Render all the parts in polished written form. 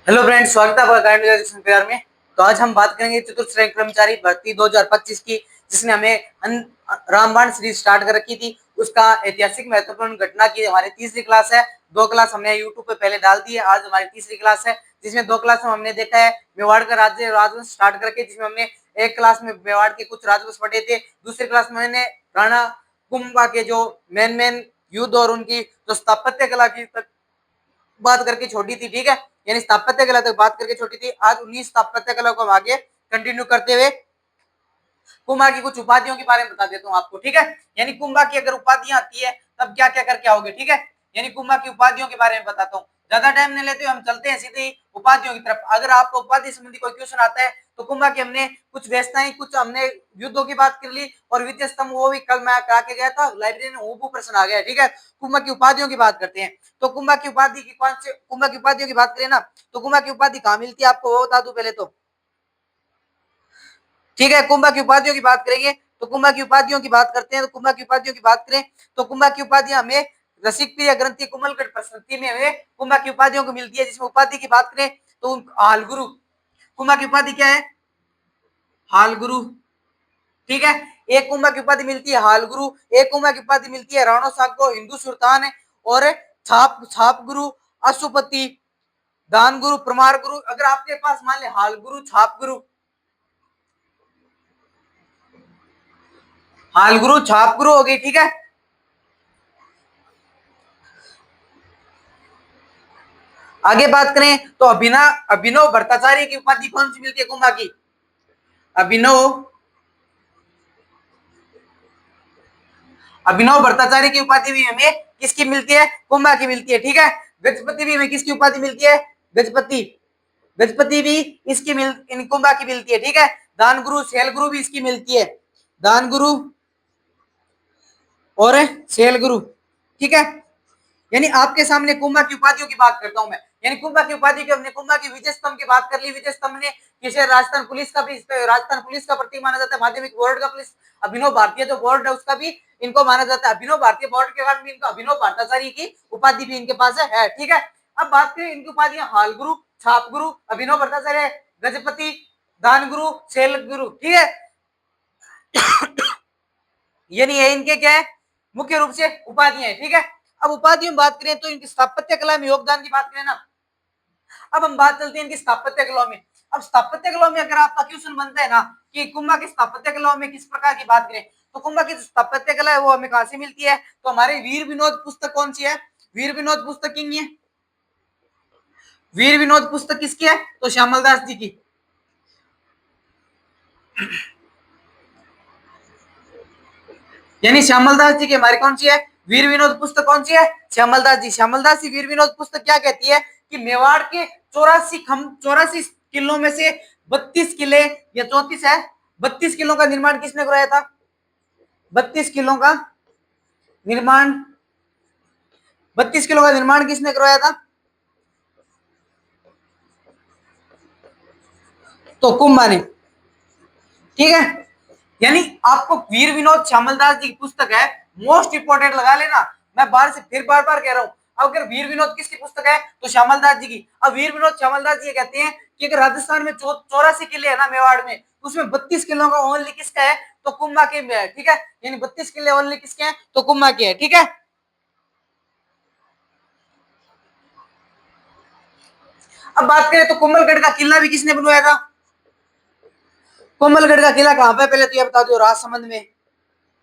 Hello friends, स्वागत है आपका करंट एजुकेशन फेयर में। तो आज हम बात करेंगे चतुर्थ श्रेणी कर्मचारी भर्ती 2025 की, जिसने हमें रामबाण सीरीज स्टार्ट कर रखी थी। उसका ऐतिहासिक महत्वपूर्ण घटना की हमारी तीसरी क्लास है। 2 क्लास हमने यूट्यूब पे पहले डाल दी है। आज हमारी तीसरी क्लास है, जिसमें 2 क्लास में हमने देखा है मेवाड़ का राज्य राजवंश स्टार्ट करके, जिसमें हमने एक क्लास में मेवाड़ के कुछ राजवंश पढ़े थे। दूसरी क्लास में मैंने राणा कुंभा के जो मेन युद्ध और उनकी जो स्थापत्य कला की बात करके छोड़ी थी। ठीक है, यानी स्थापत्य कला तक बात करके छोड़ी थी। आज 19 स्थापत्य कला को हम आगे कंटिन्यू करते हुए कुंभा की कुछ उपाधियों के बारे में बता देता हूँ आपको। ठीक है, यानी कुंभा की अगर उपाधियां आती है तब क्या क्या करके आओगे। ठीक है, यानी कुंभा की उपाधियों के बारे में बताता हूँ। ज्यादा टाइम नहीं लेते, हम चलते हैं सीधे ही उपाधियों की तरफ। अगर आपको उपाधि संबंधी कोई क्वेश्चन आता है तो कुंभा की हमने कुछ व्यवस्थाएं, कुछ हमने युद्धों की बात कर ली, और वित्तीय स्तंभ वो भी कल मैं करा के गया था, लाइब्रेरी में वो प्रश्न आ गया। ठीक है, कुंभा की उपाधियों की बात करते हैं। तो कुंभा की उपाधि की कौन से कुंभा की उपाधियों की बात करें ना, तो कुंभा की उपाधि कहाँ मिलती है आपको वो बता दूं पहले तो। ठीक है, कुंभा की उपाधियों की बात करेंगे तो कुंभा की उपाधियों की बात करते हैं। तो कुंभा की उपाधियों की बात करें तो कुंभा की उपाधियां हमें रसिकप्रिय ग्रंथि कुमलगढ़ प्रशस्ति में हमें कुंभा की उपाधियों को मिलती है। जिसमें उपाधि की बात करें तो हाल गुरु, कुंभा की उपाधि क्या है? हाल गुरु। ठीक है, एक कुंभा की उपाधि मिलती है हाल गुरु, एक कुंभा की उपाधि मिलती है राणो साको हिंदू सुल्तान, और छाप छाप गुरु, अशुपति, दान गुरु, प्रमार गुरु। अगर आपके पास मान ले हाल गुरु, छाप गुरु, हाल गुरु छाप गुरु हो गई। ठीक है, आगे बात करें तो अभिनव भट्टाचार्य की उपाधि कौन सी मिलती है कुंभा की? अभिनव अभिनव भट्टाचार्य की उपाधि भी हमें किसकी मिलती है? कुंभा की मिलती है। ठीक है, गजपति भी हमें किसकी उपाधि मिलती है? गजपति। गजपति भी इसकी कुंभा की मिलती है। ठीक है, दान गुरु, शैल गुरु भी इसकी मिलती है। दान गुरु और शैल गुरु। ठीक है, यानी आपके सामने कुंभा की उपाधियों की बात करता हूं मैं। यानी कुंभा की उपाधि की हमने कुंभा की विजय स्तंभ की बात कर ली। विजय स्तंभ ने किसे राजस्थान पुलिस का प्रतीक माना जाता है, माध्यमिक बोर्ड का पुलिस। अभिनव भारतीय जो बोर्ड है उसका भी इनको माना जाता है। अभिनव भारतीय बोर्ड के कारण भी इनको अभिनव भट्टाचार्य की उपाधि भी इनके पास है। ठीक है, अब बात करें इनकी उपाधियां हाल गुरु, छाप गुरु, अभिनव भट्टाचार्य, गजपति, दान गुरु, शैल गुरु। ठीक है, यानी ये इनके क्या है? मुख्य रूप से उपाधियां है। ठीक है, अब उपाधियों में बात करें तो इनकी स्थापत्य कला में योगदान की बात करें ना, अब हम बात चलते हैं इनकी स्थापत्य कला में। अब स्थापत्य कला में अगर आपका क्वेश्चन बनता है ना कि कुंभा की स्थापत्य कला में किस प्रकार की बात करें, तो कुंभा की स्थापत्य कला है वो हमें कहां से मिलती है? तो हमारे वीर विनोद पुस्तक कौन सी है? वीर विनोद पुस्तक किंग है। वीर विनोद पुस्तक किसकी है? तो श्यामल दास जी की। यानी श्यामल दास जी की हमारी कौन सी है? वीर विनोद पुस्तक कौन सी है? श्यामल दास जी। श्यामल दास जी वीर विनोद पुस्तक क्या कहती है कि मेवाड़ के 84 किलों में से 32 किले या 34 है, 32 किलों का निर्माण किसने कराया था? 32 किलों का निर्माण 32 किलो का निर्माण किसने करवाया था? तो कुंभा ने। ठीक है, यानी आपको वीर विनोद श्यामल दास जी की पुस्तक है, मोस्ट इंपोर्टेंट लगा लेना। मैं बार से फिर बार बार कह रहा हूं, अगर वीर विनोद किसकी पुस्तक है तो श्यामल दास जी की। अब वीर विनोद श्यामल दास जी कहते हैं कि अगर राजस्थान में 84 किले है ना मेवाड़ में, उसमें 32 किलो का ओनली किसका है? तो कुंभा के है। ठीक है, यानी 32 किले ओनली किसके हैं? तो कुंभा के है। ठीक है, अब बात करें तो कुंभलगढ़ का किला भी किसने बनवाया था? कोमलगढ़ का किला कहां पे? पहले तो ये बता दो, राजसमंद में।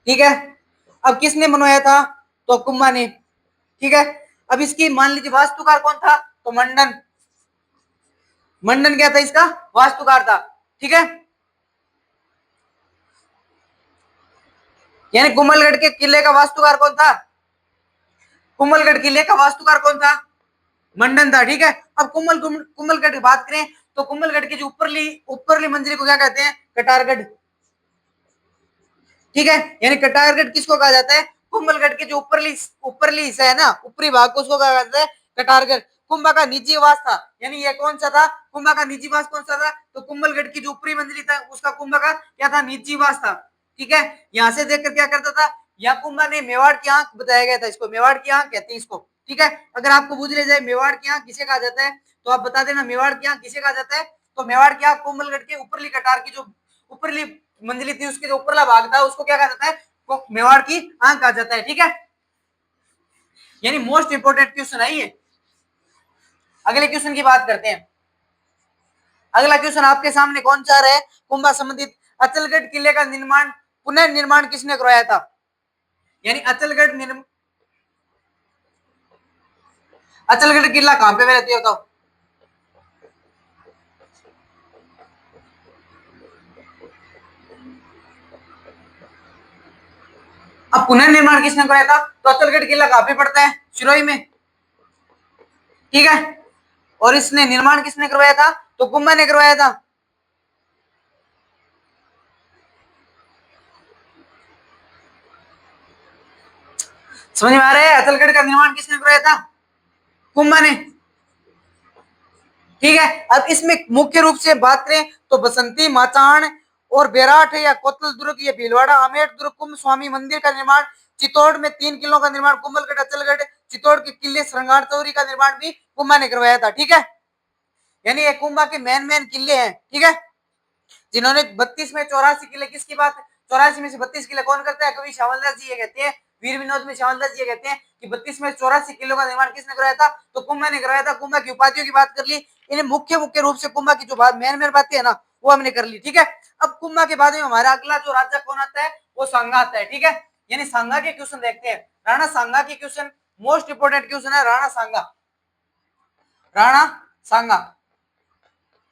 ठीक है, अब किसने बनवाया था? तो कुंभा ने। ठीक है, अब इसकी मान लीजिए वास्तुकार कौन था? तो मंडन। मंडन क्या था इसका? वास्तुकार था। ठीक है, यानी कुंभलगढ़ के किले का वास्तुकार कौन था? कुंभलगढ़ किले का वास्तुकार कौन था? मंडन था। ठीक है, अब कुंभलगढ़ की बात करें तो कुंभलगढ़ की जो ऊपरली मंजिल को क्या कहते हैं? कटारगढ़। ठीक है, यानी कटारगढ़ किसको कहा जाता है? कुंभलगढ़ के जो ऊपरली हिस्सा है ना, ऊपरी भाग को उसको कहा जाता है कटारगढ़। कुंभा का निजी आवास था, यानी ये कौन सा था? कुंभा का निजी आवास कौन सा था? तो कुंभलगढ़ की जो ऊपरी मंजिली था उसका कुंभा का क्या था? निजी आवास था। ठीक है, यहां से देखकर क्या करता था? यहाँ कुंभा ने मेवाड़ की आंख बताया गया था, इसको मेवाड़ की आंख कहते हैं इसको। ठीक है। अगर आपको पूछ ले जाए मेवाड़ की आंख किसे कहा जाता है, तो आप बता देना मेवाड़ की आंख किसे कहा जाता है। तो मेवाड़ की आंख कोमलगढ़ के ऊपरली कटार की जो ऊपरली मंजिली थी उसके जो ऊपरला भाग था उसको क्या कहा जाता है, वो मेवाड़ की आंख कहा जाता है। ठीक है, यानी मोस्ट इंपोर्टेंट क्वेश्चन है ये। अगले क्वेश्चन की बात करते हैं। अगला क्वेश्चन आपके सामने कौन सा है, कुंभा संबंधित अचलगढ़ किले का निर्माण पुनर्निर्माण किसने करवाया था, यानी अचलगढ़ किला कहां पे रहती है बताओ। अब पुनर्निर्माण किसने कराया था, तो अचलगढ़ किला कहां पे पड़ता है, सिरोही में। ठीक है, और इसने निर्माण किसने करवाया था, तो कुंभा ने करवाया था। समझ में आ रहा है, अचलगढ़ का निर्माण किसने करवाया था, कुंभा ने। ठीक है, अब इसमें मुख्य रूप से बात करें तो बसंती, माचाण और बेराठ या कोतल दुर्ग, ये भीलवाड़ा, आमेर दुर्ग, कुंभ स्वामी मंदिर का निर्माण, चित्तौड़ में 3 किलों का निर्माण कुंभलगढ़, अचलगढ़, चित्तौड़ के किले श्रृंगार चौरी का निर्माण भी कुंभा ने करवाया था। ठीक है, यानी ये कुंभा के मेन किले हैं। ठीक है, जिन्होंने 32 में 84 किले, किसकी बात, 84 में से 32 किले कौन करता है, कवि श्यामलदास जी ये कहते हैं, वीर विनोद में श्यामलदास जी ये कहते हैं कि 32 में 84 किलो का निर्माण किसने कराया था, तो कुंभा ने कराया था। कुंभा की उपाधियों की बात कर ली, इन्हें मुख्य रूप से कुंभा की जो बात मेन बातें है ना वो हमने कर ली। ठीक है, अब कुंभा के बाद में हमारा अगला जो राजा कौन आता है, वो सांगा आता है। ठीक है, यानी सांगा के क्वेश्चन देखते हैं। राणा सांगा के क्वेश्चन मोस्ट इंपोर्टेंट क्वेश्चन है, राणा सांगा, राणा सांगा।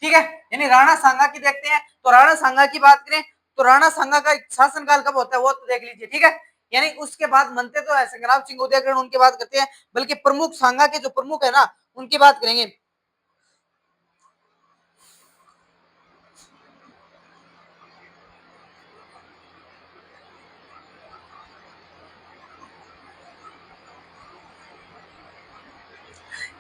ठीक है, यानी राणा सांगा की देखते हैं। तो राणा सांगा की बात करें तो राणा सांगा का शासनकाल कब होता है वो तो देख लीजिए। ठीक है, यानी उसके बाद मनते तो है संग्राम सिंह उदयकरण, उनकी बात करते हैं, बल्कि प्रमुख सांगा के जो प्रमुख है ना उनकी बात करेंगे।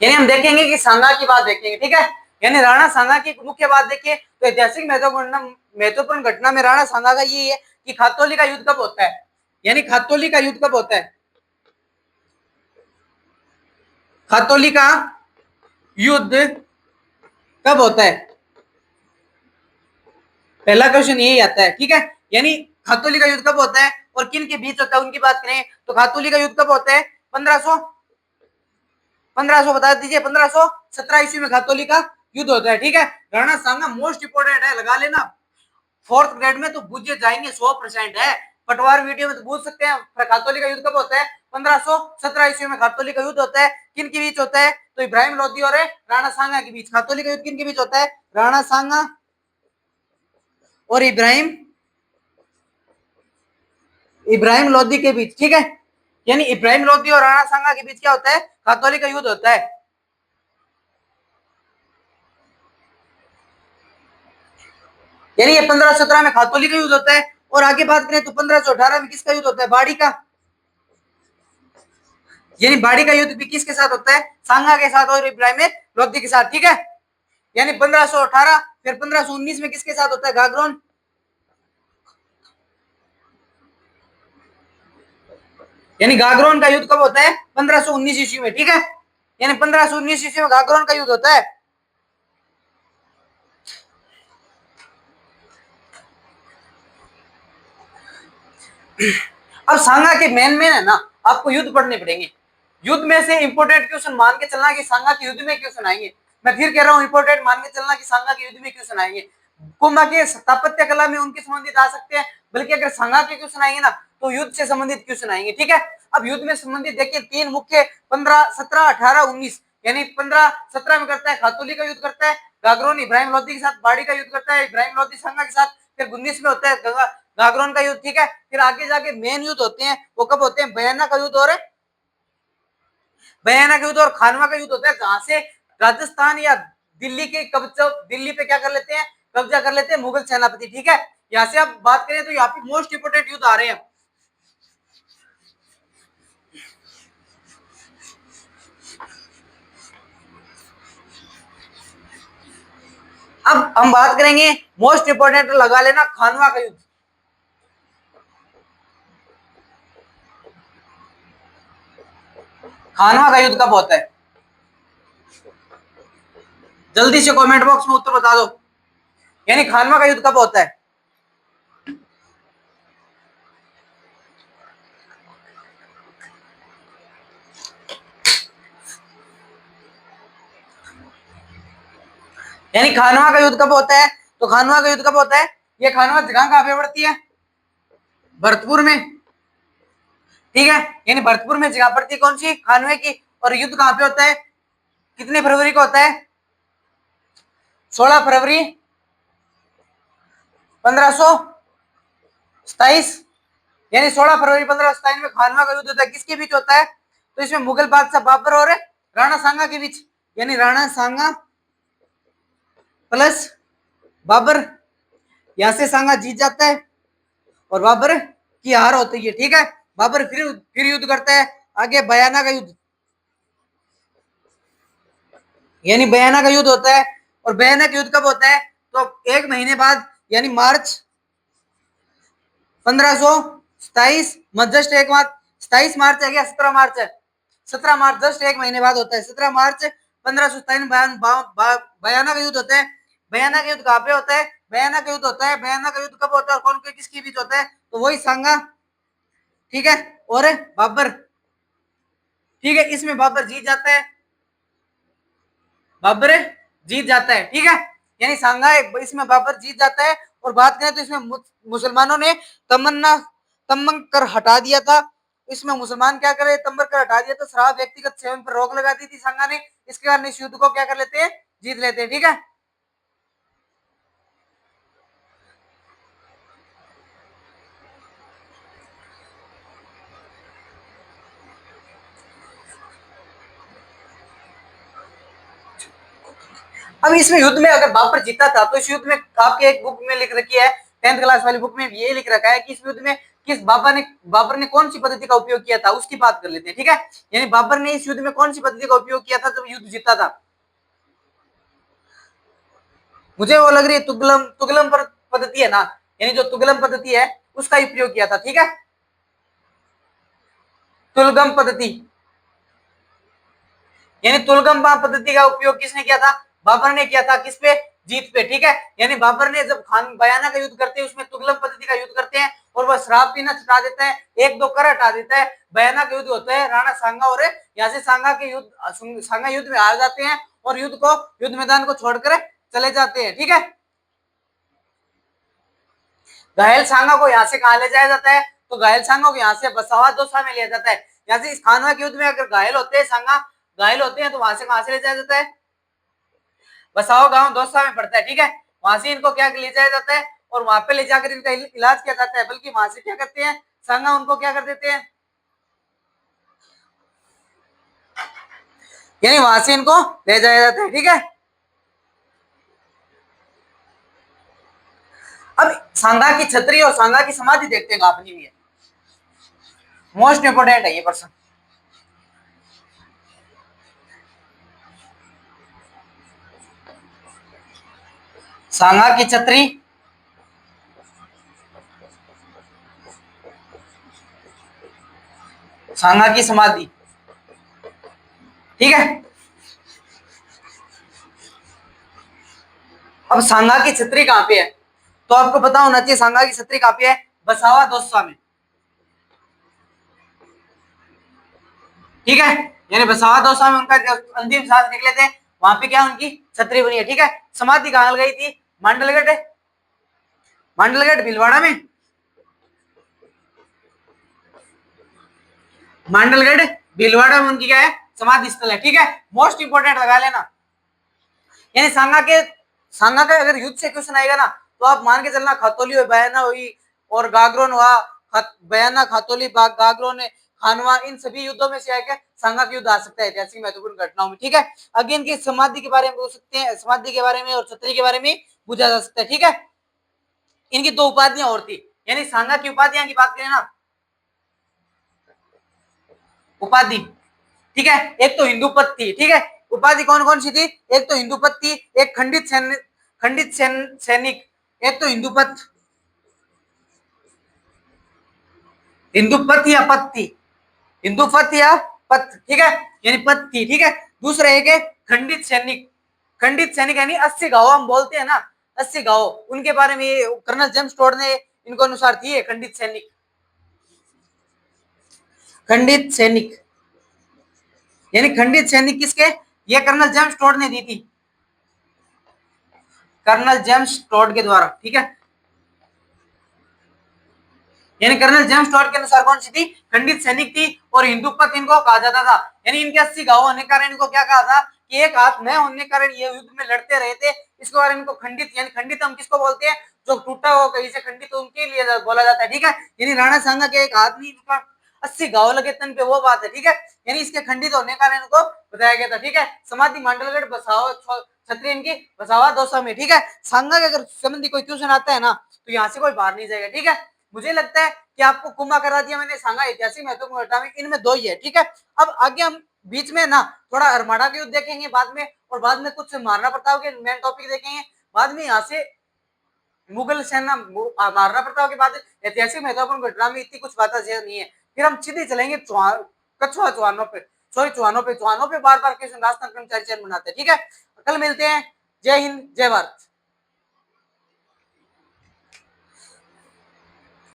यानी हम देखेंगे कि सांगा की बात देखेंगे। ठीक है, यानी राणा सांगा की मुख्य बात देखिए तो ऐतिहासिक महत्वपूर्ण घटना में राणा सांगा का ये है कि खातौली का युद्ध कब होता है, यानी खातौली का युद्ध कब होता है, खातौली का युद्ध कब होता है, पहला क्वेश्चन यही आता है। ठीक है, यानी खातौली का युद्ध कब होता है और किन के बीच होता है उनकी बात करें तो खातौली का युद्ध कब होता है, 1500 बता दीजिए, 1517 ईस्वी में खातौली का युद्ध होता है। ठीक है, राणा सांगा मोस्ट इंपोर्टेंट है, लगा लेना, फोर्थ ग्रेड में तो बुझे जाएंगे 100% है, पटवार वीडियो में तो पूछ सकते हैं। खातौली का युद्ध कब होता है, 1517 ईस्वी में खातौली का युद्ध होता है। किन के बीच होता है, तो इब्राहिम लोधी और राणा सांगा के बीच। खातौली का युद्ध किन के बीच होता है, राणा सांगा और इब्राहिम लोधी के बीच। ठीक है, यानी इब्राहिम लोधी और राणा सांगा के बीच क्या होता है, खातौली का युद्ध होता है। यानी ये 1517 में खातौली का युद्ध होता है। और आगे बात करें तो 1518 में किसका युद्ध होता है, बाड़ी का, यानी बाड़ी का युद्ध भी किसके साथ होता है, सांगा के साथ और इब्राहिम लोधी के साथ। ठीक है, यानी 1518, फिर 1519 में किसके साथ होता है, गागरोन, यानी गागरोन का युद्ध कब होता है, 1519 ईस्वी में। ठीक है, यानी 1519 ईस्वी में गागरोन का युद्ध होता है। अब सांगा के मेन है ना, आपको युद्ध पढ़ने पड़ेंगे। युद्ध में से इंपोर्टेंट क्वेश्चन मान के चलना कि सांगा के युद्ध में क्वेश्चन आएंगे। मैं फिर कह रहा हूं इंपोर्टेंट मान के चलना कि सांगा के युद्ध में क्वेश्चन आएंगे। कुंभा के स्थापत्य कला में उनके संबंधित आ सकते हैं, बल्कि अगर सांगा के क्वेश्चन आएंगे ना तो युद्ध से संबंधित क्वेश्चन आएंगे। ठीक है, अब युद्ध में संबंधित देखिए 3 मुख्य 15, 17, 18, 19, यानी 1517 में करता है खातौली का युद्ध करता है, गागरोन इब्राहिम लोधी के साथ बाड़ी का युद्ध करता है, इब्राहिम लोधी सांगा के साथ, फिर 19 में होता है गागरोन का युद्ध। ठीक है, फिर आगे जाके मेन युद्ध होते हैं, वो कब होते हैं, बयाना का युद्ध और बयाना का युद्ध और खानवा का युद्ध होता है, जहां से राजस्थान या दिल्ली के कब्जा, दिल्ली पे क्या कर लेते हैं, कब्जा कर लेते हैं मुगल सेनापति। ठीक है, यहाँ से आप बात करें तो यहाँ पे मोस्ट इंपोर्टेंट युद्ध आ रहे हैं। अब हम बात करेंगे मोस्ट इंपोर्टेंट, लगा लेना खानवा का युद्ध। खानवा का युद्ध कब होता है? जल्दी से कमेंट बॉक्स में उत्तर बता दो। यानी खानवा का युद्ध कब होता है? यानी खानवा का युद्ध कब होता है? तो खानवा का युद्ध कब होता है? ये खानवा जगह कहां पे पड़ती है? भरतपुर में। ठीक है, यानी भरतपुर में जगह पड़ती है कौन सी? खानवे की। और युद्ध कहां पे होता है? कितने फरवरी को होता है? 16 फरवरी 1527। यानी 16 फरवरी 1527 में खानवा का युद्ध होता है। किसके बीच होता है? तो इसमें मुगल बादशाह बाबर और राणा सांगा के बीच। यानी राणा सांगा प्लस बाबर। यहां से सांगा जीत जाता है और बाबर की हार होती है। ठीक है, बाबर फिर युद्ध करता है। आगे बयाना का युद्ध, यानी बयाना का युद्ध होता है। और बयाना का युद्ध कब होता है? तो एक महीने बाद, यानी मार्च 1527, जस्ट एक मार्च, 27 मार्च है क्या? 17 मार्च है, 17 मार्च, जस्ट एक महीने बाद होता है। 17 मार्च 1527 बयाना का युद्ध होता है। बयाना का युद्ध कहाँ पे होता है? बयाना का युद्ध होता है। बयाना का युद्ध कब होता है और कौन किसके बीच होता है? तो वही सांगा, ठीक है, और बाबर। ठीक है, इसमें बाबर जीत जाता है, बाबर जीत जाता है। ठीक है, यानी सांगा इसमें बाबर जीत जाता है। और बात करें तो इसमें मुसलमानों ने तमंग कर हटा दिया था। इसमें मुसलमान क्या करे? तंबर कर हटा दिया था। शराब व्यक्तिगत सेवन पर रोक लगा दी थी सांगा ने। इसके कारण इस युद्ध को क्या कर लेते हैं? जीत लेते हैं। ठीक है, अब इसमें युद्ध में अगर बाबर जीता था तो इस युद्ध में आपके एक बुक में लिख रखी है, 10th क्लास वाली बुक में ये लिख रखा है कि इस युद्ध में किस बाबर ने कौन सी पद्धति का उपयोग किया था, उसकी बात कर लेते हैं। ठीक है, यानी बाबर ने इस युद्ध में कौन सी पद्धति का उपयोग किया था जब युद्ध जीता था? मुझे वो लग रही है तुगलम पद्धति है ना, यानी जो तुगलम पद्धति है उसका उपयोग किया था। ठीक है, तुलगम पद्धति, यानी तुलगम पद्धति का उपयोग किसने किया था? बाबर ने किया था। किस पे? जीत पे। ठीक है, यानी बाबर ने जब खान बयाना का युद्ध करते हैं उसमें तुगलम पद्धति का युद्ध करते हैं और वह शराब पीना छुटा देता है, एक दो कर हटा देता है। बयाना का युद्ध होता है राणा सांगा और यहाँ से सांगा युद्ध में हार जाते हैं और युद्ध मैदान को छोड़कर चले जाते हैं। ठीक है, घायल सांगा को यहाँ से कहा ले जाया जाता है? तो घायल सांगा को यहाँ से बसावा दौसा में लिया जाता है। यहाँ से इस खानवा के युद्ध में अगर घायल होते हैं सांगा, घायल होते हैं तो वहां से कहां से ले जाया जाता है? बसाओ गांव दौसा में पड़ता है। ठीक है, वहां से इनको क्या ले जाया जाता है और वहां पे ले जाकर इनका इलाज किया जाता है। बल्कि वहां से क्या करते हैं सांगा, उनको क्या कर देते हैं, यानी वहां से इनको ले जाया जाता है। ठीक है, अब सांगा की छतरी और सांगा की समाधि देखते हैं कहां बनी हुई है। मोस्ट इंपोर्टेंट है ये पर्सन। सांगा की छतरी, सांगा की समाधि। ठीक है, अब सांगा की छतरी कहां पे है? तो आपको पता होना चाहिए सांगा की छतरी कहां पे है? बसावा दौसा में। ठीक है, यानी बसावा दौसा में उनका अंतिम सांस निकले थे, वहां पे क्या उनकी छतरी बनी है। ठीक है, समाधि कहां गई थी? मांडलगढ़, मांडलगढ़ भीलवाड़ा में, मांडलगढ़ भीलवाड़ा में उनकी क्या है? समाधि स्थल है। ठीक है, मोस्ट इंपोर्टेंट लगा लेना। यानी सांगा का अगर युद्ध से क्वेश्चन आएगा ना तो आप मान के चलना खतौली और बयाना हुई और गागरोन हुआ, बयाना, खतौली, गागरोन, खानवा, इन सभी युद्धों में से आकर सांगा का युद्ध आ सकता है ऐतिहासिक महत्वपूर्ण घटनाओं में। ठीक है, अगेन की समाधि के बारे में पूछ सकते हैं, समाधि के बारे में और छतरी के बारे में पूछा जा सकता है। ठीक है, इनकी दो उपाधियां और थी, यानी सांगा की उपाधियां की बात करें ना, उपाधि, ठीक है, एक तो हिंदूपत थी। ठीक है, उपाधि कौन कौन सी थी? एक तो हिंदूपत थी, एक खंडित सैनिक, एक तो हिंदूपत, हिंदूपत या पत्ती, हिंदूपत या पथ, ठीक है, यानी पथ थी, ठीक है। दूसरा एक है खंडित सैनिक। खंडित सैनिक यानी 80 गांव हम बोलते हैं ना, 80 गांव, उनके बारे में कर्नल जेम्स टोड ने इनको अनुसार थी खंडित सैनिक। खंडित सैनिक यानी खंडित सैनिक किसके, ये कर्नल जेम्स टोड ने दी थी, कर्नल जेम्स टोड के द्वारा, ठीक है। यानी कर्नल जेम्स टोड के अनुसार कौन सी थी, खंडित सैनिक थी, और हिंदू पथ इनको कहा जाता था। यानी इनके 80 गांव होने के कारण इनको क्या कहा था कि एक हाथ न होने के कारण ये युद्ध में लड़ते रहे थे, इसके बारे में इनको खंडित, यानी खंडित हम किसको बोलते हैं, जो टूटा हो कहीं से खंडित हो उनके लिए बोला जाता है, ठीक है। यानी राणा सांगा के एक हाथ नहीं, इनका 80 गांव लगे तन पे, वो बात है, ठीक है। यानी इसके खंडित होने के कारण इनको बताया गया था, ठीक है। समाधि मांडलगढ़ बसाओ छतरी इनकी बसावा दौसा में, ठीक है। सांगा के अगर संबंधी कोई क्वेश्चन आता है ना तो यहाँ से कोई बाहर नहीं जाएगा, ठीक है। मुझे लगता है कि आपको कुंभा करा दिया मैंने, सांगा ऐतिहासिक महत्व घटना में, इनमें दो ही है, ठीक है। अब आगे हम बीच में ना थोड़ा अरमाड़ा के युद्ध देखेंगे बाद में, और बाद में कुछ महाराणा प्रताप के मेन टॉपिक देखेंगे, बाद में यहाँ से मुगल सेना महाराणा प्रताप के बाद ऐतिहासिक महत्वपूर्ण घटना में इतनी कुछ बातें शेयर नहीं है। फिर हम सीधे चलेंगे कछुआ चौहानों पे, सॉरी चौहानों पे बार बार राजस्थान कर्मचारी चयन बनाते हैं, ठीक है। कल मिलते हैं, जय हिंद जय भारत।